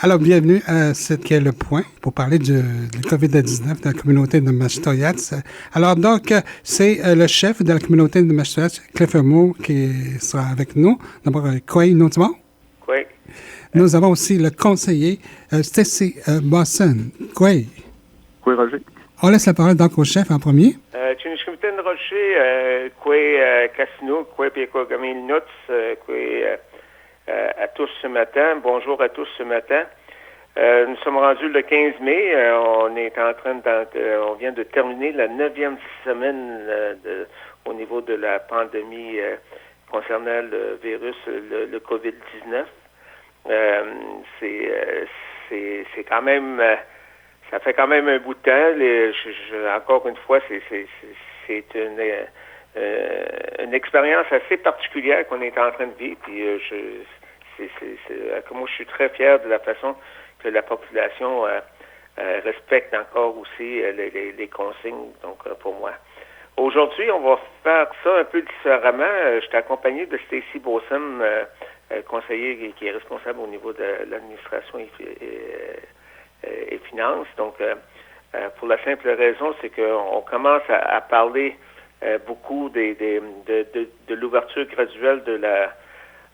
Alors, bienvenue à ce qui est le point pour parler du COVID-19 dans la communauté de Machtoyats. Alors, donc, c'est le chef de la communauté de Machtoyats, Clifford Moore, qui sera avec nous. D'abord, Kwei Notimon. Kwei. Nous avons aussi le conseiller Stacy Bosson. Kwei. Kwei Roger. On laisse la parole donc au chef en premier. Chinishkimiten Rocher, Kwei Cassino, Kwei Piekogami Nuts, Kwei à tous ce matin. Bonjour à tous ce matin. Nous sommes rendus le 15 mai. On est en train on vient de terminer la 9e semaine au niveau de la pandémie concernant le virus, le COVID-19. C'est quand même, ça fait quand même un bout de temps. Encore une fois, c'est une expérience assez particulière qu'on est en train de vivre. Puis moi, je suis très fier de la façon que la population respecte encore aussi les consignes. Donc, pour moi. Aujourd'hui, on va faire ça un peu différemment. Je suis accompagné de Stacy Bosson, conseiller qui est responsable au niveau de l'administration et finances. Donc, pour la simple raison, c'est qu'on commence à parler beaucoup de l'ouverture graduelle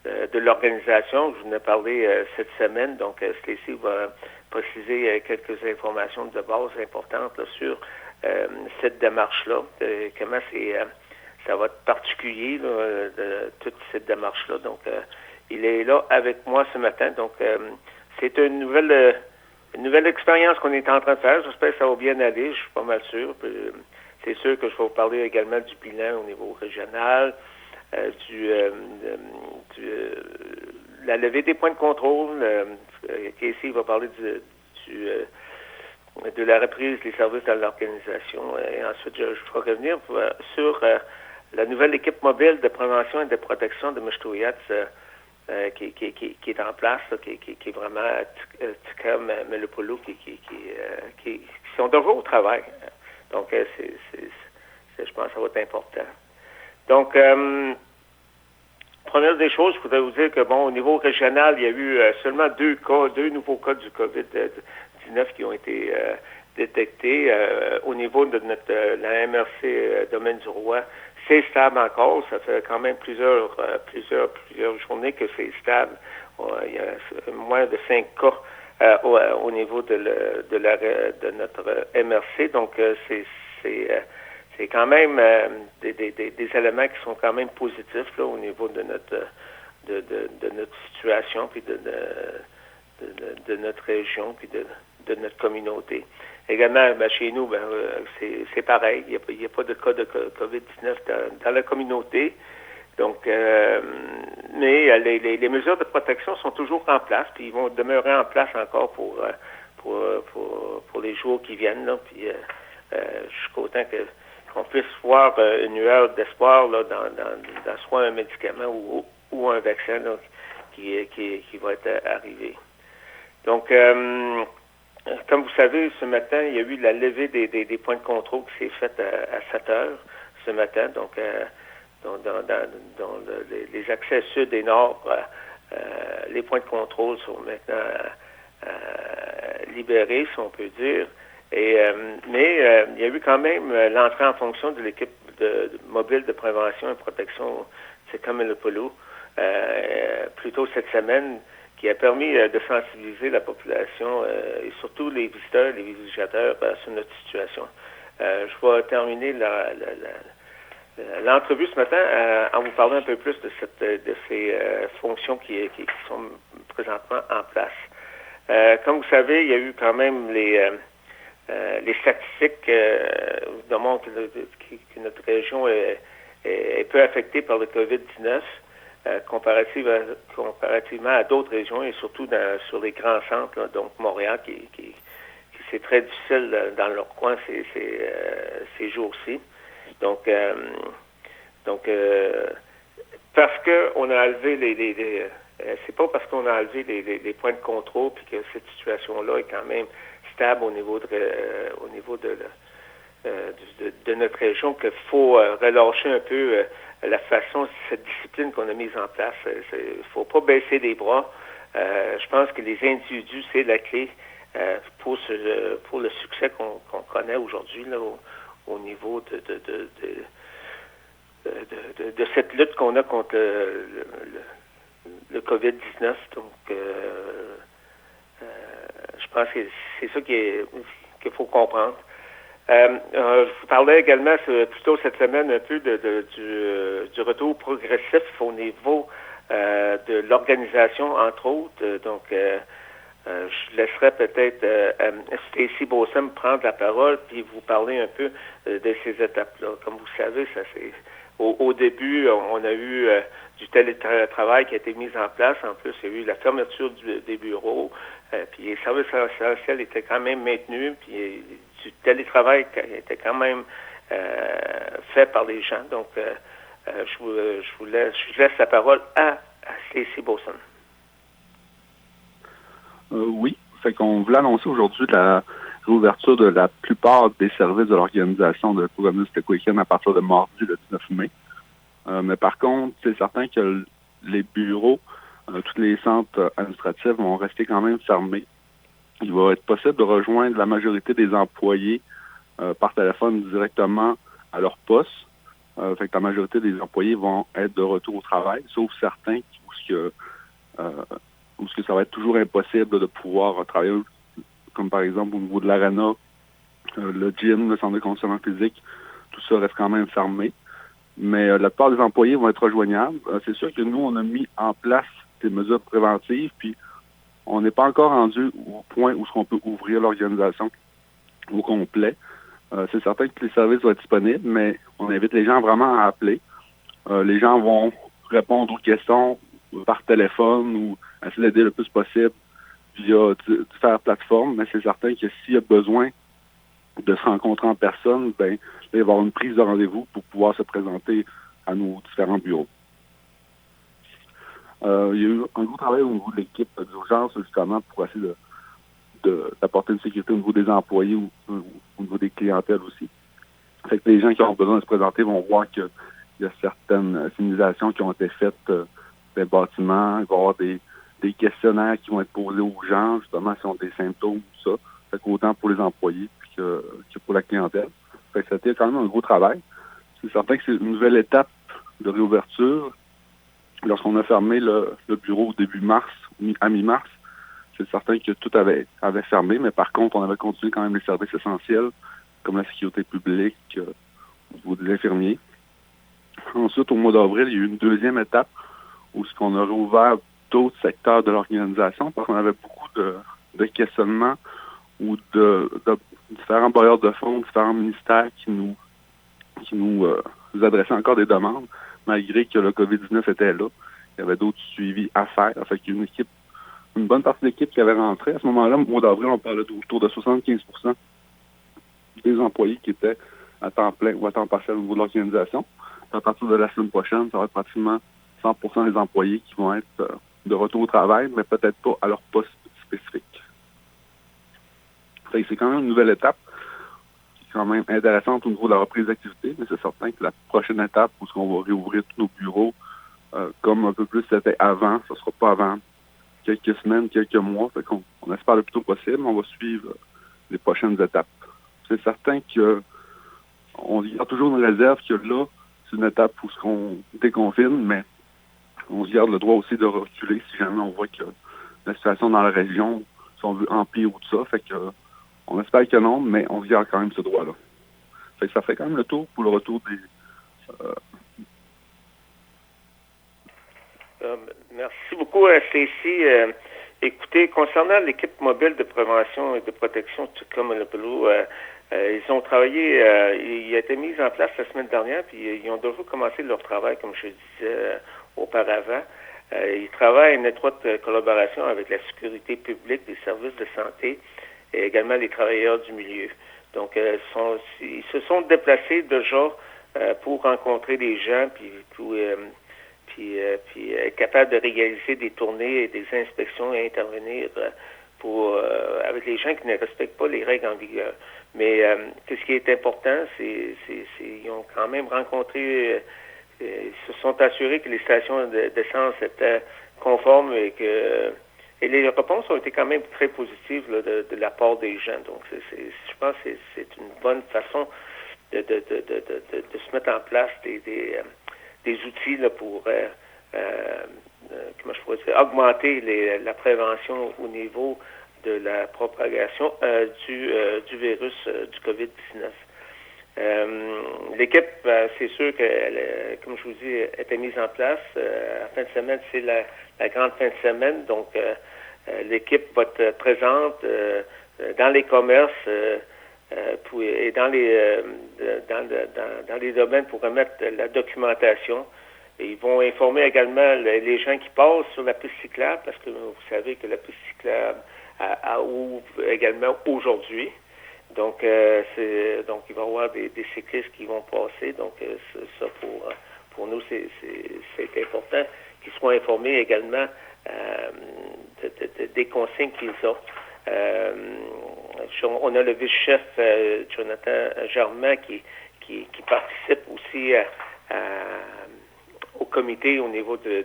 de l'organisation. Je vous en ai parlé cette semaine. Donc, Stacy va préciser quelques informations de base importantes là, sur cette démarche-là. Comment ça va être particulier là, de toute cette démarche-là. Donc, il est là avec moi ce matin. Donc, c'est une nouvelle expérience qu'on est en train de faire. J'espère que ça va bien aller. Je suis pas mal sûr. C'est sûr que je vais vous parler également du bilan au niveau régional, la levée des points de contrôle. Casey va parler de la reprise des services dans l'organisation. Et ensuite, je vais revenir sur la nouvelle équipe mobile de prévention et de protection de Machtoyats qui est en place, là, qui est vraiment Tkam, Melopolo, qui sont toujours au travail. Donc, je pense que ça va être important. Donc, première des choses, je voudrais vous dire que, bon, au niveau régional, il y a eu seulement deux nouveaux cas du COVID-19 qui ont été détectés. Au niveau de la MRC Domaine du Roi, c'est stable encore. Ça fait quand même plusieurs journées que c'est stable. Il y a moins de 5 cas au niveau de notre MRC. Donc, c'est quand même des éléments qui sont quand même positifs là, au niveau de notre situation, puis de notre région, puis de notre communauté. Également, chez nous, c'est pareil. Il n'y a pas de cas de COVID-19 dans la communauté. Donc, mais les mesures de protection sont toujours en place, puis ils vont demeurer en place encore pour les jours qui viennent. Là. Puis, je suis content qu'on puisse voir une lueur d'espoir là, dans soit un médicament ou un vaccin là, qui va être arrivé. Donc, comme vous savez, ce matin, il y a eu la levée des points de contrôle qui s'est faite à 7 heures ce matin. Donc, dans les accès sud et nord, les points de contrôle sont maintenant libérés, si on peut dire. Mais il y a eu quand même l'entrée en fonction de l'équipe mobile de prévention et protection, c'est comme le polo, plus tôt cette semaine, qui a permis de sensibiliser la population et surtout les visiteurs, les visitateurs sur notre situation. Je vais terminer l'entrevue ce matin en vous parlant un peu plus de ces fonctions qui sont présentement en place. Comme vous savez, il y a eu quand même les statistiques démontrent que notre région est peu affectée par le COVID-19. Comparativement à d'autres régions et surtout sur les grands centres, là, donc Montréal, qui c'est très difficile dans leur coin ces jours-ci. Donc parce qu'on a enlevé c'est pas parce qu'on a enlevé les points de contrôle puis que cette situation-là est quand même stable au niveau de notre région qu'il faut relâcher un peu la façon, cette discipline qu'on a mise en place. Il ne faut pas baisser les bras. Je pense que les individus, c'est la clé pour le succès qu'on connaît aujourd'hui là, au niveau de cette lutte qu'on a contre le COVID-19. Donc, je pense que c'est ça qu'il faut comprendre. Je vous parlais également plutôt cette semaine un peu du retour progressif au niveau de l'organisation, entre autres. Donc, je laisserai peut-être Stacey Beauchamp prendre la parole puis vous parler un peu de ces étapes-là. Comme vous savez, ça c'est au début, on a eu du télétravail qui a été mis en place. En plus, il y a eu la fermeture des bureaux. Puis les services essentiels étaient quand même maintenus. Puis du télétravail était quand même fait par les gens. Donc, je laisse la parole à Stacey Beauchamp. Oui. Fait qu'on voulait annoncer aujourd'hui la réouverture de la plupart des services de l'organisation de Programmiste Week-end à partir de mardi, le 19 mai. Mais par contre, c'est certain que les bureaux, tous les centres administratifs vont rester quand même fermés. Il va être possible de rejoindre la majorité des employés par téléphone directement à leur poste. Fait que la majorité des employés vont être de retour au travail, sauf certains où ça va être toujours impossible de pouvoir travailler, comme par exemple au niveau de l'arena, le gym, le centre de conditionnement physique, tout ça reste quand même fermé. Mais la plupart des employés vont être rejoignables. C'est sûr que nous, on a mis en place des mesures préventives, puis on n'est pas encore rendu au point où on peut ouvrir l'organisation au complet. C'est certain que les services vont être disponibles, mais on invite les gens vraiment à appeler. Les gens vont répondre aux questions par téléphone ou essayer d'aider le plus possible via différentes plateformes, mais c'est certain que s'il y a besoin de se rencontrer en personne, ben, il va y avoir une prise de rendez-vous pour pouvoir se présenter à nos différents bureaux. Il y a eu un gros travail au niveau de l'équipe d'urgence, justement, pour essayer d'apporter une sécurité au niveau des employés ou au niveau des clientèles aussi. Fait que les gens qui ont besoin de se présenter vont voir qu'il y a certaines signalisations qui ont été faites des bâtiments. Il va y avoir des questionnaires qui vont être posés aux gens, justement, si ont des symptômes, tout ça. Fait qu'autant pour les employés que pour la clientèle. Fait que c'était quand même un gros travail. C'est certain que c'est une nouvelle étape de réouverture. Lorsqu'on a fermé le bureau au début mars, à mi-mars, c'est certain que tout avait fermé, mais par contre, on avait continué quand même les services essentiels, comme la sécurité publique, au niveau des infirmiers. Ensuite, au mois d'avril, il y a eu une deuxième étape où on a rouvert d'autres secteurs de l'organisation parce qu'on avait beaucoup de questionnements ou de différents bailleurs de fonds, différents ministères qui nous adressaient encore des demandes, malgré que le COVID-19 était là. Il y avait d'autres suivis à faire. Fait qu'il y a une bonne partie de l'équipe qui avait rentré. À ce moment-là, au mois d'avril, on parlait autour de 75% des employés qui étaient à temps plein ou à temps partiel au niveau de l'organisation. À partir de la semaine prochaine, ça va être pratiquement 100% des employés qui vont être de retour au travail, mais peut-être pas à leur poste spécifique. Fait que c'est quand même une nouvelle étape qui est quand même intéressante au niveau de la reprise d'activité, mais c'est certain que la prochaine étape où on va réouvrir tous nos bureaux comme un peu plus c'était avant, ce ne sera pas avant quelques semaines, quelques mois. Fait qu'on espère le plus tôt possible. On va suivre les prochaines étapes. C'est certain qu'on y a toujours une réserve que là, c'est une étape où on déconfine, mais on se garde le droit aussi de reculer si jamais on voit que la situation dans la région, si on veut, empire ou tout ça. Fait que on espère que non, mais on se garde quand même ce droit-là. Fait que ça fait quand même le tour pour le retour des... Merci beaucoup, Stacey. Écoutez, concernant l'équipe mobile de prévention et de protection Tucum Blue, ils ont travaillé, il a été mis en place la semaine dernière, puis ils ont déjà commencé leur travail, comme je disais auparavant. Ils travaillent en étroite collaboration avec la sécurité publique, des services de santé et également les travailleurs du milieu. Donc, ils se sont déplacés déjà pour rencontrer des gens, puis être capable de réaliser des tournées et des inspections et intervenir avec les gens qui ne respectent pas les règles en vigueur. Mais ce qui est important, c'est ils ont quand même rencontré, ils se sont assurés que les stations d'essence étaient conformes et que Et les réponses ont été quand même très positives là, de la part des gens. Donc, je pense que c'est une bonne façon de se mettre en place des outils là, pour comment je pourrais dire, augmenter la prévention au niveau de la propagation du virus du COVID-19. L'équipe, c'est sûr que, comme je vous dis, était mise en place. La fin de semaine, c'est la grande fin de semaine. Donc, l'équipe va être présente dans les commerces et dans les domaines pour remettre la documentation. Et ils vont informer également les gens qui passent sur la piste cyclable, parce que vous savez que la piste cyclable ouvre également aujourd'hui. Donc, donc il va y avoir des cyclistes qui vont passer. Donc, ça pour nous, c'est important qu'ils soient informés également des consignes qu'ils ont. On a le vice-chef Jonathan Germain qui participe aussi au comité au niveau de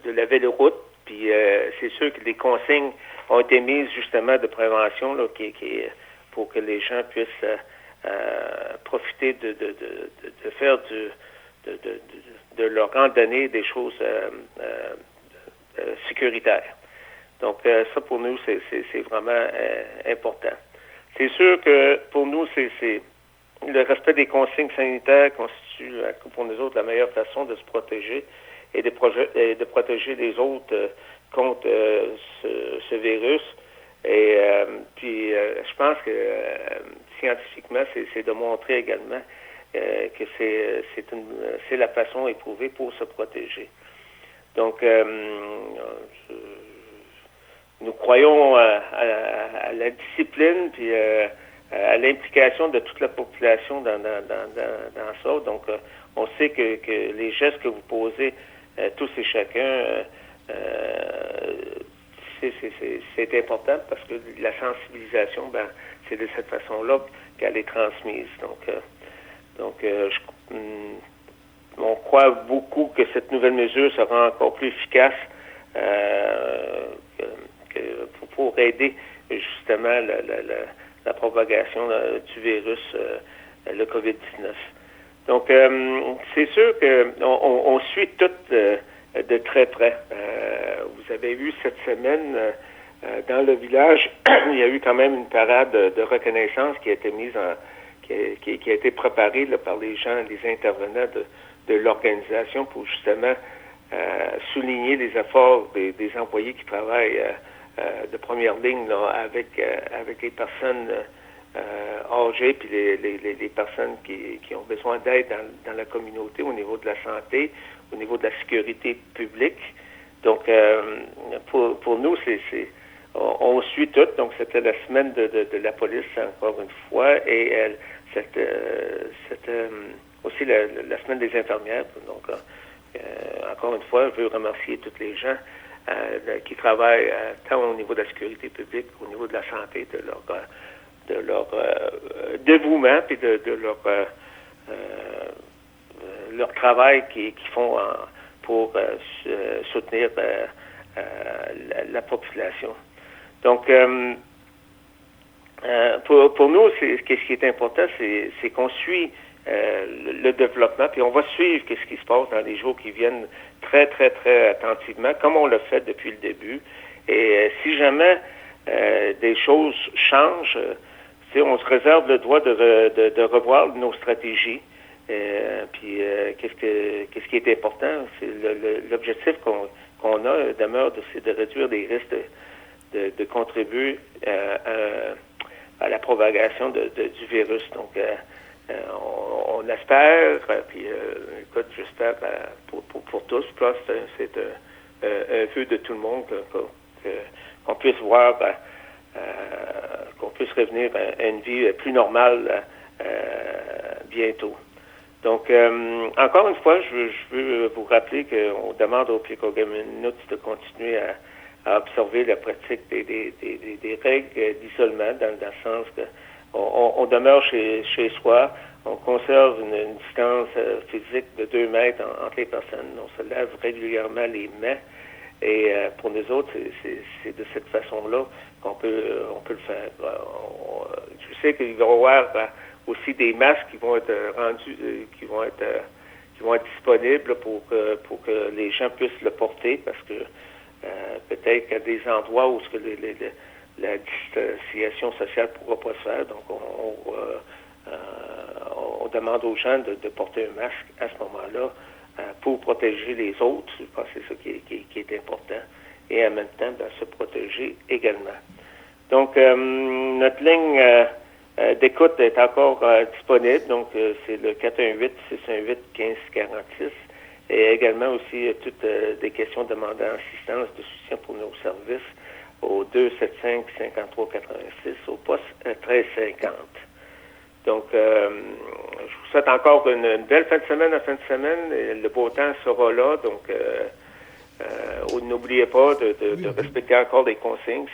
la véloroute. Puis c'est sûr que les consignes ont été mises justement de prévention là, pour que les gens puissent profiter de faire de leur randonnée des choses sécuritaires. Donc ça pour nous c'est vraiment important. C'est sûr que pour nous c'est le respect des consignes sanitaires constitue pour nous autres la meilleure façon de se protéger et de protéger les autres contre ce virus. Et puis je pense que scientifiquement, c'est de montrer également que c'est la façon éprouvée pour se protéger. Donc, nous croyons à la discipline puis à l'implication de toute la population dans ça. Donc, on sait que les gestes que vous posez tous et chacun, c'est important parce que la sensibilisation, c'est de cette façon-là qu'elle est transmise. Donc, on croit beaucoup que cette nouvelle mesure sera encore plus efficace pour aider justement la propagation du virus, le COVID-19. Donc, c'est sûr qu'on suit tout de très près. Vous avez vu cette semaine, dans le village, il y a eu quand même une parade de reconnaissance qui a été mise qui a été préparée là, par les gens, les intervenants de l'organisation pour justement souligner les efforts des employés qui travaillent de première ligne là, avec les personnes âgées puis les personnes qui ont besoin d'aide dans la communauté au niveau de la santé, au niveau de la sécurité publique. Donc, pour nous, on suit tout. Donc, c'était la semaine de la police, encore une fois, et c'était aussi la semaine des infirmières. Donc, encore une fois, je veux remercier tous les gens qui travaillent tant au niveau de la sécurité publique qu'au niveau de la santé, de leur dévouement et de leur travail qu'ils font pour soutenir la population. Donc, pour nous, ce qui est important, c'est qu'on suit le développement, puis on va suivre ce qui se passe dans les jours qui viennent très, très, très attentivement, comme on l'a fait depuis le début. Et si jamais des choses changent, on se réserve le droit de revoir nos stratégies. Puis qu'est-ce qui est important, c'est l'objectif qu'on a demeure, c'est de réduire les risques de contribuer à la propagation du virus. Donc, on espère, puis écoute, j'espère pour tous, c'est un vœu de tout le monde qu'on puisse voir, qu'on puisse revenir à une vie plus normale bientôt. Donc, encore une fois, je veux vous rappeler qu'on demande aux Picogaminuts de continuer à observer la pratique des règles d'isolement, dans le sens que on demeure chez soi, on conserve une distance physique de 2 mètres entre les personnes, on se lave régulièrement les mains Et pour nous autres, c'est de cette façon-là qu'on peut le faire. Je sais qu'il va y avoir aussi des masques qui vont être rendus, qui vont être disponibles pour que les gens puissent le porter, parce que peut-être qu'il y a des endroits où la distanciation sociale ne pourra pas se faire. Donc, on demande aux gens de porter un masque à ce moment-là pour protéger les autres. Je pense que c'est ça qui est important. Et en même temps, se protéger également. Donc, notre ligne d'écoute est encore disponible. Donc, c'est le 418-618-1546. Et également aussi toutes des questions demandant assistance de soutien pour nos services au 275-5386 au poste 1350. Donc, je vous souhaite encore une belle fin de semaine à fin de semaine. Et le beau temps sera là. Donc, n'oubliez pas de respecter encore les consignes.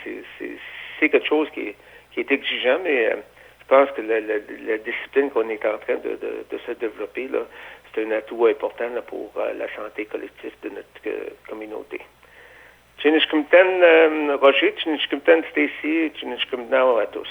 C'est quelque chose qui est exigeant, mais je pense que la discipline qu'on est en train de se développer, là, c'est un atout important là, pour la santé collective de notre communauté. Chinishkumten Roger, Chinishkumten Stacy, Chinishkumten à tous.